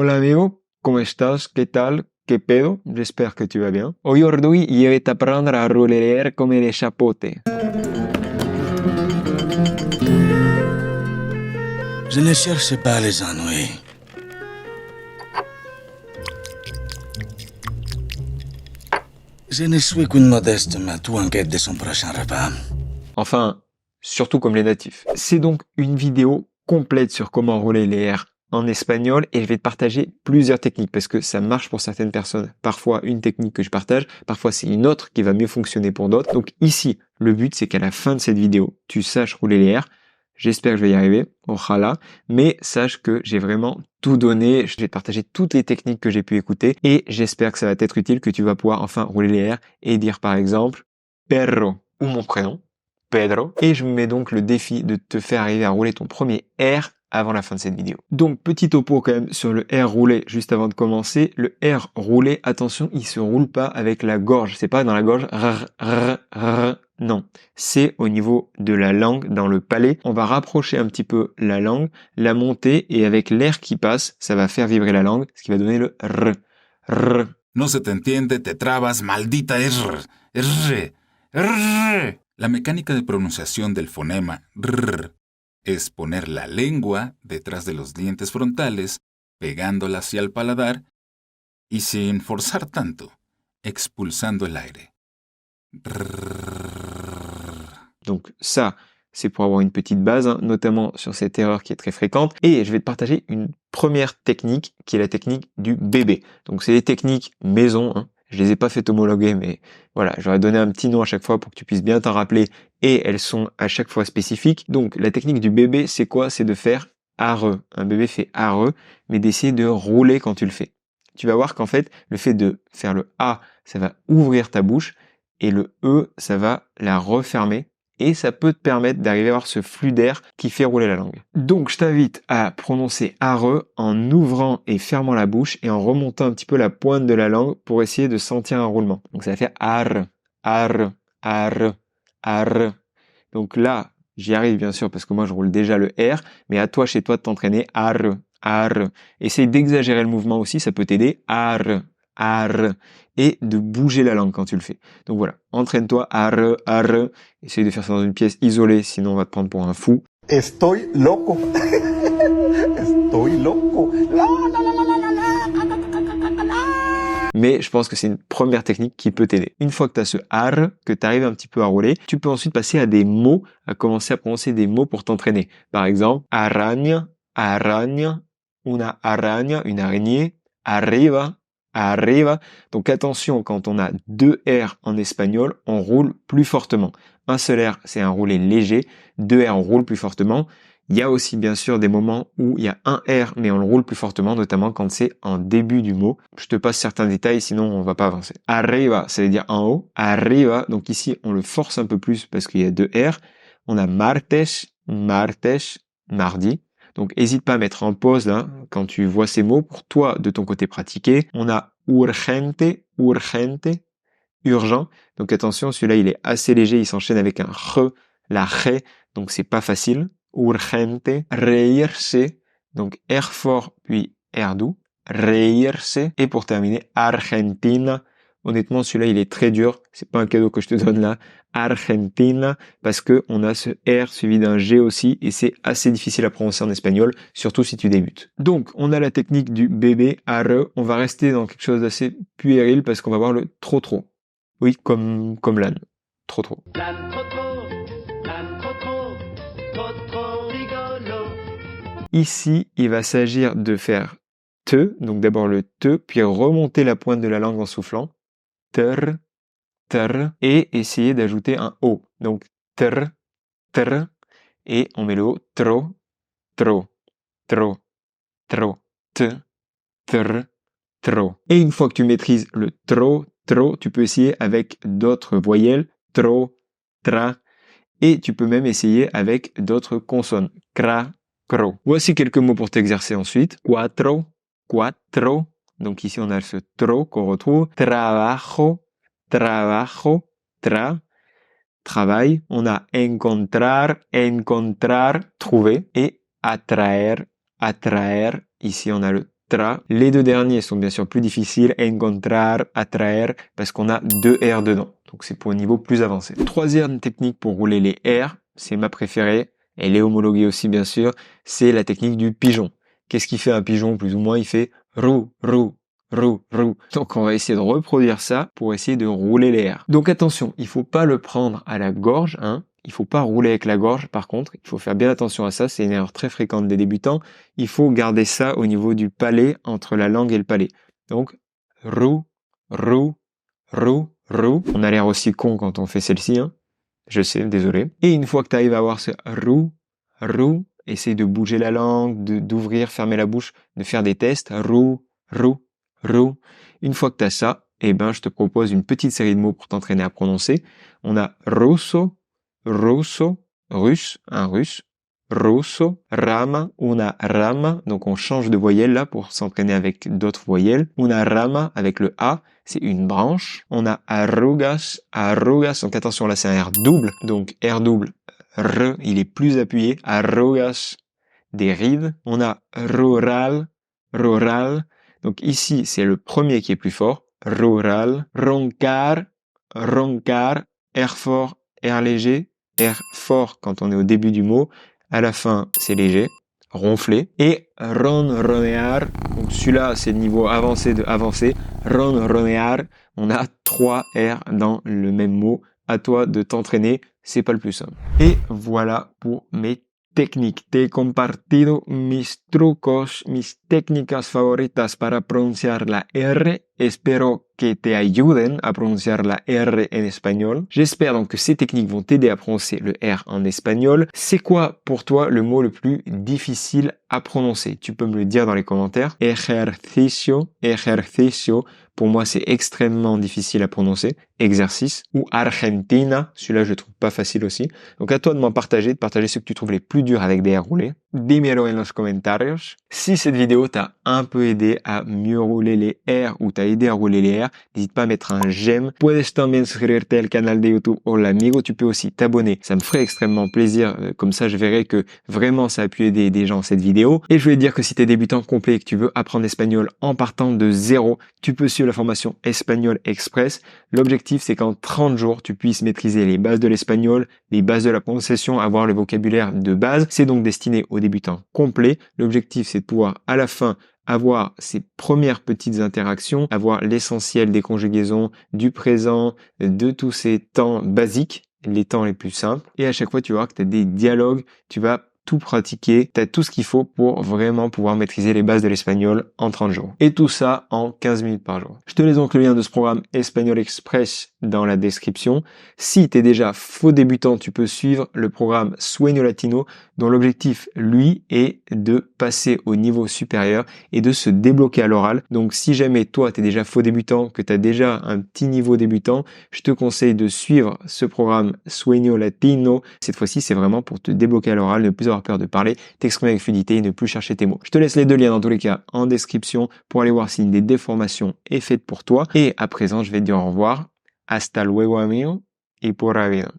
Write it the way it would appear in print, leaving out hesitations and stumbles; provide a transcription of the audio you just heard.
Hola amigo, ¿cómo estás? ¿Qué tal? ¿Qué pedo? J'espère que tu vas bien. Aujourd'hui, je vais t'apprendre à rouler l'air comme les chapeautés. Je ne cherche pas les ennuis. Je ne suis qu'une modeste matou en quête de son prochain repas. Enfin, surtout comme les natifs. C'est donc une vidéo complète sur comment rouler les R en espagnol et je vais te partager plusieurs techniques parce que ça marche pour certaines personnes. Parfois une technique que je partage, parfois c'est une autre qui va mieux fonctionner pour d'autres. Donc ici, le but c'est qu'à la fin de cette vidéo, tu saches rouler les R. J'espère que je vais y arriver, ojalá, mais sache que j'ai vraiment tout donné, je vais te partager toutes les techniques que j'ai pu écouter et j'espère que ça va t'être utile, que tu vas pouvoir enfin rouler les R et dire par exemple perro ou mon prénom, Pedro, et je me mets donc le défi de te faire arriver à rouler ton premier R avant la fin de cette vidéo. Donc petit topo quand même sur le R roulé juste avant de commencer. Le R roulé, attention, il se roule pas avec la gorge, c'est pas dans la gorge, non, c'est au niveau de la langue, dans le palais. On va rapprocher un petit peu la langue, la monter et avec l'air qui passe, ça va faire vibrer la langue, ce qui va donner le r. No se te entiende, te trabas, maldita R. La mecánica de pronunciación del fonema R es poner la lengua detrás de los dientes frontales, pegándola hacia el paladar y sin forzar tanto, expulsando el aire. Donc ça, c'est pour avoir une petite base, hein, notamment sur cette erreur qui est très fréquente. Et je vais te partager une première technique qui est la technique du bébé. Donc c'est des techniques maison, hein. Je les ai pas fait homologuer, mais voilà, j'aurais donné un petit nom à chaque fois pour que tu puisses bien t'en rappeler. Et elles sont à chaque fois spécifiques. Donc la technique du bébé, c'est quoi? C'est de faire arre. Un bébé fait arre, mais d'essayer de rouler quand tu le fais. Tu vas voir qu'en fait, le fait de faire le A, ça va ouvrir ta bouche, et le E, ça va la refermer. Et ça peut te permettre d'arriver à avoir ce flux d'air qui fait rouler la langue. Donc je t'invite à prononcer arre en ouvrant et fermant la bouche et en remontant un petit peu la pointe de la langue pour essayer de sentir un roulement. Donc ça va faire arre, arre, arre, arre. Donc là, j'y arrive bien sûr parce que moi je roule déjà le R, mais à toi chez toi de t'entraîner arre, arre. Essaye d'exagérer le mouvement aussi, ça peut t'aider. Arre, arre. Et de bouger la langue quand tu le fais. Donc voilà, entraîne-toi, arre, arre. Essaye de faire ça dans une pièce isolée, sinon on va te prendre pour un fou. Estoy loco. Estoy loco. Mais je pense que c'est une première technique qui peut t'aider. Une fois que tu as ce arre, que tu arrives un petit peu à rouler, tu peux ensuite passer à des mots, à commencer à prononcer des mots pour t'entraîner. Par exemple, araña, araña, una araña, une araignée, arriba, arriba. Donc attention, quand on a deux R en espagnol, on roule plus fortement. Un seul R, c'est un roulé léger. Deux R, on roule plus fortement. Il y a aussi bien sûr des moments où il y a un R, mais on le roule plus fortement, notamment quand c'est en début du mot. Je te passe certains détails, sinon on va pas avancer. Arriba, ça veut dire en haut. Arriba, donc ici on le force un peu plus parce qu'il y a deux R. On a martes, martes, mardi. Donc hésite pas à mettre en pause là, quand tu vois ces mots pour toi de ton côté pratiquer. On a urgente, urgente, urgent. Donc attention, celui-là il est assez léger, il s'enchaîne avec un re, la re, donc c'est pas facile. Urgente, reírse, donc R fort puis R doux, reírse. Et pour terminer, Argentina. Honnêtement, celui-là, il est très dur. C'est pas un cadeau que je te donne là. Argentina, parce que on a ce R suivi d'un G aussi, et c'est assez difficile à prononcer en espagnol, surtout si tu débutes. Donc, on a la technique du bébé, arre. On va rester dans quelque chose d'assez puéril, parce qu'on va voir le trop. Oui, comme l'âne. Trop. Ici, il va s'agir de faire te, donc d'abord le te, puis remonter la pointe de la langue en soufflant. Ter, ter, et essayer d'ajouter un O. Donc ter, ter, et on met le O, tro, te, ter, tro. Et une fois que tu maîtrises le tro, tu peux essayer avec d'autres voyelles, tro, tra, et tu peux même essayer avec d'autres consonnes, cra, cro. Voici quelques mots pour t'exercer ensuite. Cuatro, donc ici on a ce tro qu'on retrouve. Trabajo, tra. Travail. On a encontrar, trouver. Et atraer. Ici on a le encuentra. Les deux derniers sont bien sûr plus difficiles. Encontrar, atraer, parce qu'on a 2 R dedans. Donc c'est pour un niveau plus avancé. Troisième technique pour rouler les R, c'est ma préférée. Elle est homologuée aussi bien sûr. C'est la technique du pigeon. Qu'est-ce qu'il fait un pigeon plus ou moins? Il fait roux, roux, roux, roux. Donc on va essayer de reproduire ça pour essayer de rouler les R. Donc attention, il faut pas le prendre à la gorge, hein. Il faut pas rouler avec la gorge, par contre, il faut faire bien attention à ça, c'est une erreur très fréquente des débutants. Il faut garder ça au niveau du palais, entre la langue et le palais. Donc, roux, roux, roux, roux. On a l'air aussi con quand on fait celle-ci, hein. Je sais, désolé. Et une fois que tu arrives à avoir ce roux, roux, essaye de bouger la langue, d'ouvrir, fermer la bouche, de faire des tests. Roux, roux, roux. Une fois que tu as ça, eh ben, je te propose une petite série de mots pour t'entraîner à prononcer. On a russo, russo, russe, un russe, russo, rama, una rama, donc on change de voyelle là pour s'entraîner avec d'autres voyelles. Una rama avec le A, c'est une branche. On a arrugas, arrugas, donc attention là c'est un R double, donc R double, R, il est plus appuyé, arrugas, des rides. On a rural, rural, donc ici c'est le premier qui est plus fort, rural, roncar, roncar, R fort, R léger, R fort quand on est au début du mot, à la fin c'est léger, ronfler, et ronronear, donc celui-là c'est le niveau avancé de avancé, ronronear, on a 3 R dans le même mot, à toi de t'entraîner, c'est pas le plus simple. Et voilà pour mes techniques. Te he compartido mis trucos, mis técnicas favoritas para pronunciar la R. Espero que te ayuden a pronunciar la R en espagnol. J'espère donc que ces techniques vont t'aider à prononcer le R en espagnol. C'est quoi pour toi le mot le plus difficile à prononcer? Tu peux me le dire dans les commentaires. Ejercicio, ejercicio. Pour moi, c'est extrêmement difficile à prononcer. Exercice. Ou Argentina. Celui-là, je le trouve pas facile aussi. Donc, à toi de partager ceux que tu trouves les plus durs avec des R roulés. Dímelo en los comentarios. Si cette vidéo t'a un peu aidé à mieux rouler les R ou t'a aidé à rouler les R, n'hésite pas à mettre un j'aime. Puedes también suscribirte al canal de YouTube Hola Amigo. Tu peux aussi t'abonner. Ça me ferait extrêmement plaisir. Comme ça, je verrai que vraiment ça a pu aider des gens cette vidéo. Et je voulais dire que si t'es débutant complet et que tu veux apprendre l'espagnol en partant de zéro, tu peux suivre la formation Espagnol Express. L'objectif, c'est qu'en 30 jours, tu puisses maîtriser les bases de l'espagnol, les bases de la prononciation, avoir le vocabulaire de base. C'est donc destiné aux débutants complets. L'objectif, c'est de pouvoir à la fin avoir ces premières petites interactions, avoir l'essentiel des conjugaisons, du présent, de tous ces temps basiques, les temps les plus simples. Et à chaque fois, tu vas voir que tu as des dialogues, tu vas tout pratiquer, tu as tout ce qu'il faut pour vraiment pouvoir maîtriser les bases de l'espagnol en 30 jours. Et tout ça en 15 minutes par jour. Je te laisse donc le lien de ce programme Espagnol Express dans la description. Si tu es déjà faux débutant, tu peux suivre le programme Sueño Latino, dont l'objectif, lui, est de passer au niveau supérieur et de se débloquer à l'oral. Donc si jamais toi, tu es déjà faux débutant, que tu as déjà un petit niveau débutant, je te conseille de suivre ce programme Sueño Latino. Cette fois-ci, c'est vraiment pour te débloquer à l'oral, ne plus avoir peur de parler, t'exprimer avec fluidité et ne plus chercher tes mots. Je te laisse les deux liens dans tous les cas en description pour aller voir si une des déformations est faite pour toi. Et à présent, je vais te dire au revoir. Hasta luego, amigo, y pura vida.